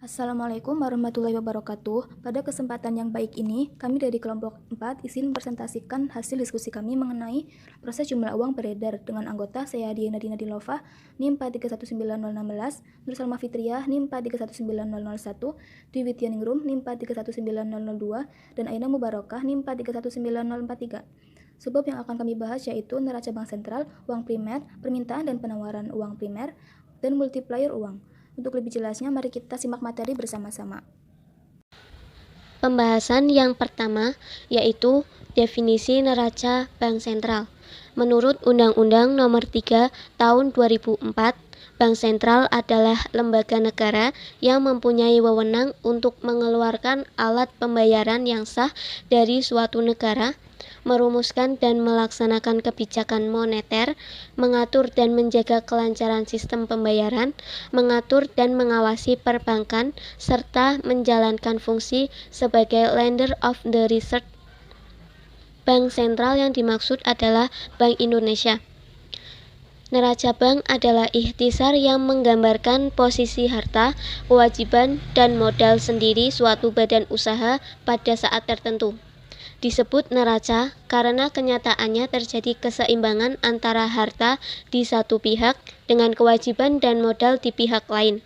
Assalamualaikum warahmatullahi wabarakatuh. Pada kesempatan yang baik ini, kami dari kelompok 4 izin mempresentasikan hasil diskusi kami mengenai proses jumlah uang beredar dengan anggota saya Diana Dina Dilova, NIM 4319016, Nur Salma Fitriah, NIM 4319001, Dwi Widyaningrum, NIM 4319002, dan Aina Mubarakah, NIM 4319043. Sebab yang akan kami bahas yaitu neraca bank sentral, uang primer, permintaan dan penawaran uang primer, dan multiplier uang. Untuk lebih jelasnya, mari kita simak materi bersama-sama. Pembahasan yang pertama yaitu definisi neraca bank sentral. Menurut Undang-Undang Nomor 3 Tahun 2004, Bank Sentral adalah lembaga negara yang mempunyai wewenang untuk mengeluarkan alat pembayaran yang sah dari suatu negara, merumuskan dan melaksanakan kebijakan moneter, mengatur dan menjaga kelancaran sistem pembayaran, mengatur dan mengawasi perbankan, serta menjalankan fungsi sebagai lender of the reserve. Bank sentral yang dimaksud adalah Bank Indonesia. Neraca bank adalah ikhtisar yang menggambarkan posisi harta, kewajiban, dan modal sendiri suatu badan usaha pada saat tertentu. Disebut neraca karena kenyataannya terjadi keseimbangan antara harta di satu pihak dengan kewajiban dan modal di pihak lain.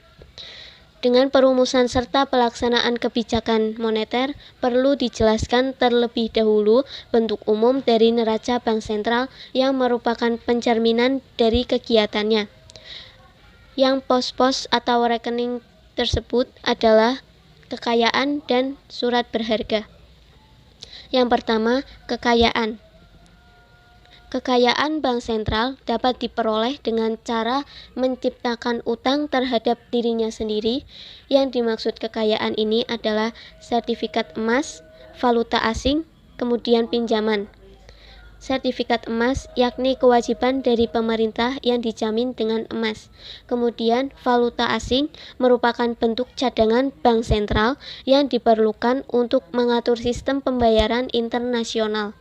Dengan perumusan serta pelaksanaan kebijakan moneter, perlu dijelaskan terlebih dahulu bentuk umum dari neraca bank sentral yang merupakan pencerminan dari kegiatannya. Yang pos-pos atau rekening tersebut adalah kekayaan dan surat berharga. Yang pertama, kekayaan. Kekayaan bank sentral dapat diperoleh dengan cara menciptakan utang terhadap dirinya sendiri. Yang dimaksud kekayaan ini adalah sertifikat emas, valuta asing, kemudian pinjaman. Sertifikat emas yakni kewajiban dari pemerintah yang dijamin dengan emas. Kemudian valuta asing merupakan bentuk cadangan bank sentral yang diperlukan untuk mengatur sistem pembayaran internasional.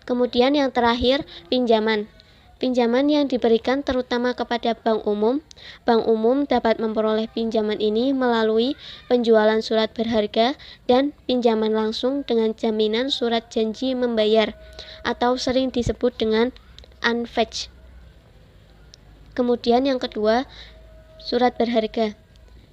Kemudian yang terakhir, pinjaman. Pinjaman yang diberikan terutama kepada bank umum. Bank umum dapat memperoleh pinjaman ini melalui penjualan surat berharga dan pinjaman langsung dengan jaminan surat janji membayar atau sering disebut dengan unfetch. Kemudian yang kedua, surat berharga.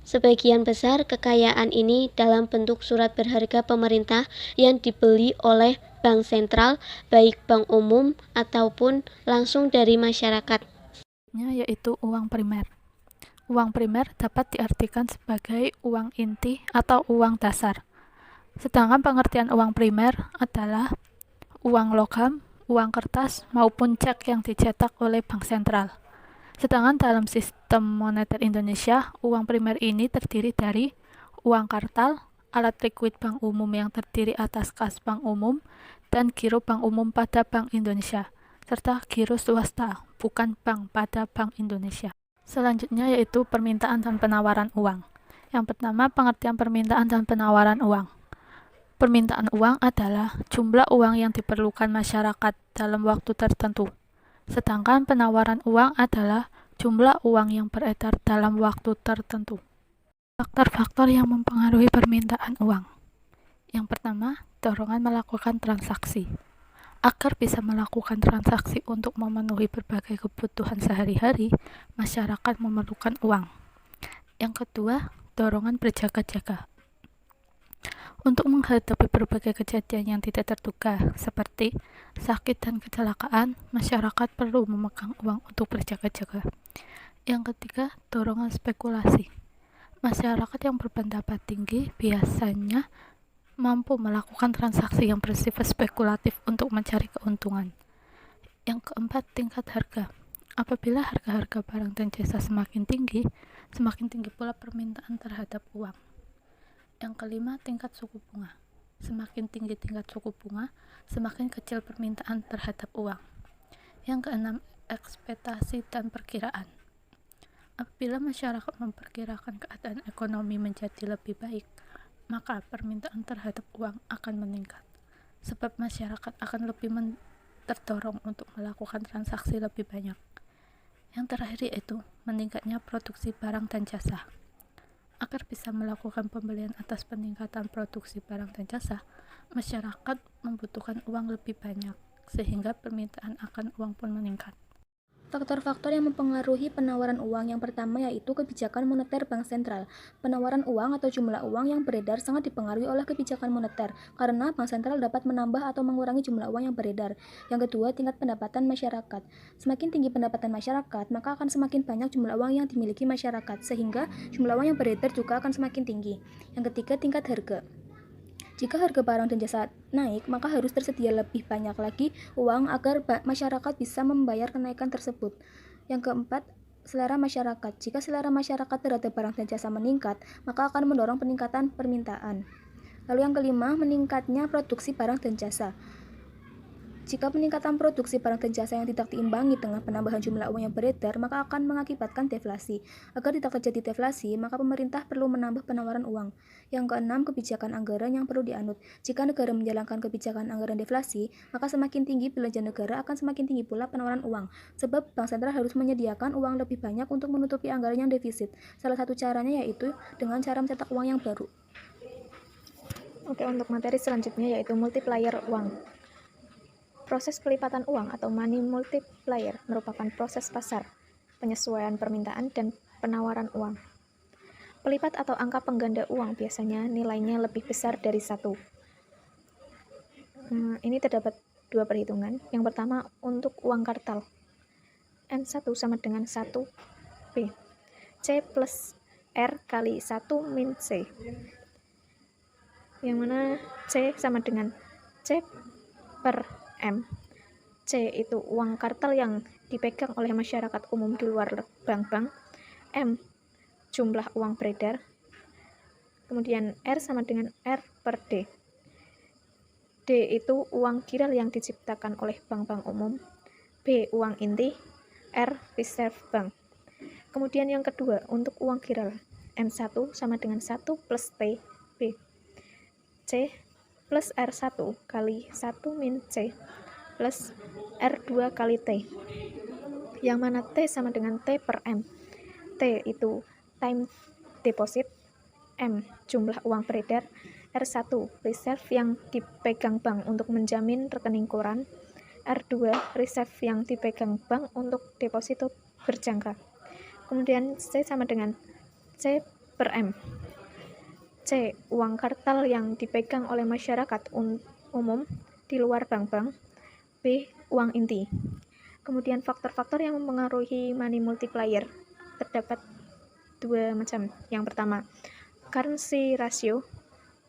Sebagian besar kekayaan ini dalam bentuk surat berharga pemerintah yang dibeli oleh bank sentral, baik bank umum ataupun langsung dari masyarakat. Yaitu uang primer. Uang primer dapat diartikan sebagai uang inti atau uang dasar. Sedangkan pengertian uang primer adalah uang logam, uang kertas, maupun cek yang dicetak oleh bank sentral. Sedangkan dalam sistem moneter Indonesia, uang primer ini terdiri dari uang kartal, alat likuid bank umum yang terdiri atas kas bank umum, dan giro bank umum pada Bank Indonesia, serta giro swasta, bukan bank pada Bank Indonesia. Selanjutnya yaitu permintaan dan penawaran uang. Yang pertama, pengertian permintaan dan penawaran uang. Permintaan uang adalah jumlah uang yang diperlukan masyarakat dalam waktu tertentu. Sedangkan penawaran uang adalah jumlah uang yang beredar dalam waktu tertentu. Faktor-faktor yang mempengaruhi permintaan uang. Yang pertama, dorongan melakukan transaksi. Agar bisa melakukan transaksi untuk memenuhi berbagai kebutuhan sehari-hari, masyarakat memerlukan uang. Yang kedua, dorongan berjaga-jaga. Untuk menghadapi berbagai kejadian yang tidak terduga, seperti sakit dan kecelakaan, masyarakat perlu memegang uang untuk berjaga-jaga. Yang ketiga, dorongan spekulasi. Masyarakat yang berpendapat tinggi biasanya mampu melakukan transaksi yang bersifat spekulatif untuk mencari keuntungan. Yang keempat, tingkat harga. Apabila harga-harga barang dan jasa semakin tinggi pula permintaan terhadap uang. Yang kelima, tingkat suku bunga. Semakin tinggi tingkat suku bunga, semakin kecil permintaan terhadap uang. Yang keenam, ekspektasi dan perkiraan. Apabila masyarakat memperkirakan keadaan ekonomi menjadi lebih baik, maka permintaan terhadap uang akan meningkat, sebab masyarakat akan lebih terdorong untuk melakukan transaksi lebih banyak. Yang terakhir yaitu meningkatnya produksi barang dan jasa. Agar bisa melakukan pembelian atas peningkatan produksi barang dan jasa, masyarakat membutuhkan uang lebih banyak, sehingga permintaan akan uang pun meningkat. Faktor-faktor yang mempengaruhi penawaran uang yang pertama yaitu kebijakan moneter bank sentral. Penawaran uang atau jumlah uang yang beredar sangat dipengaruhi oleh kebijakan moneter, karena bank sentral dapat menambah atau mengurangi jumlah uang yang beredar. Yang kedua, tingkat pendapatan masyarakat. Semakin tinggi pendapatan masyarakat, maka akan semakin banyak jumlah uang yang dimiliki masyarakat, sehingga jumlah uang yang beredar juga akan semakin tinggi. Yang ketiga, tingkat harga. Jika harga barang dan jasa naik, maka harus tersedia lebih banyak lagi uang agar masyarakat bisa membayar kenaikan tersebut. Yang keempat, selera masyarakat. Jika selera masyarakat terhadap barang dan jasa meningkat, maka akan mendorong peningkatan permintaan. Lalu yang kelima, meningkatnya produksi barang dan jasa. Jika peningkatan produksi barang dan jasa yang tidak diimbangi dengan penambahan jumlah uang yang beredar, maka akan mengakibatkan deflasi. Agar tidak terjadi deflasi, maka pemerintah perlu menambah penawaran uang. Yang keenam, kebijakan anggaran yang perlu dianut. Jika negara menjalankan kebijakan anggaran deflasi, maka semakin tinggi belanja negara akan semakin tinggi pula penawaran uang. Sebab bank sentral harus menyediakan uang lebih banyak untuk menutupi anggaran yang defisit. Salah satu caranya yaitu dengan cara mencetak uang yang baru. Oke, untuk materi selanjutnya yaitu multiplier uang. Proses pelipatan uang atau money multiplier merupakan proses pasar, penyesuaian permintaan, dan penawaran uang. Pelipat atau angka pengganda uang biasanya nilainya lebih besar dari 1. Ini terdapat dua perhitungan. Yang pertama untuk uang kartal. M1 sama dengan 1B. C plus R kali 1 min C. Yang mana C sama dengan C per M. C itu uang kartal yang dipegang oleh masyarakat umum di luar bank-bank. M jumlah uang beredar. Kemudian R sama dengan R per D. D itu uang kiral yang diciptakan oleh bank-bank umum. B uang inti. R reserve bank. Kemudian yang kedua untuk uang kiral. M1 sama dengan 1 plus T B. C plus R1 kali 1 min C plus R2 kali T, yang mana T sama dengan T per M. T itu time deposit, M jumlah uang beredar, R1 reserve yang dipegang bank untuk menjamin rekening koran, R2 reserve yang dipegang bank untuk deposito berjangka. Kemudian C sama dengan C per M. C uang kartal yang dipegang oleh masyarakat umum di luar bank-bank. B uang inti. Kemudian faktor-faktor yang mempengaruhi money multiplier terdapat dua macam. Yang pertama, currency ratio.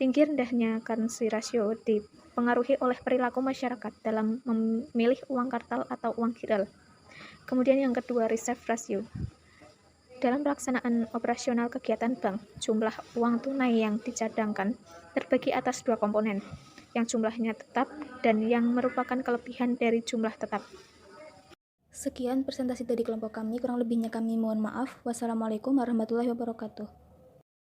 Tinggi rendahnya currency ratio dipengaruhi oleh perilaku masyarakat dalam memilih uang kartal atau uang kiral. Kemudian yang kedua, reserve ratio. Dalam pelaksanaan operasional kegiatan bank, jumlah uang tunai yang dicadangkan terbagi atas dua komponen, yang jumlahnya tetap dan yang merupakan kelebihan dari jumlah tetap. Sekian presentasi dari kelompok kami, kurang lebihnya kami mohon maaf. Wassalamualaikum warahmatullahi wabarakatuh.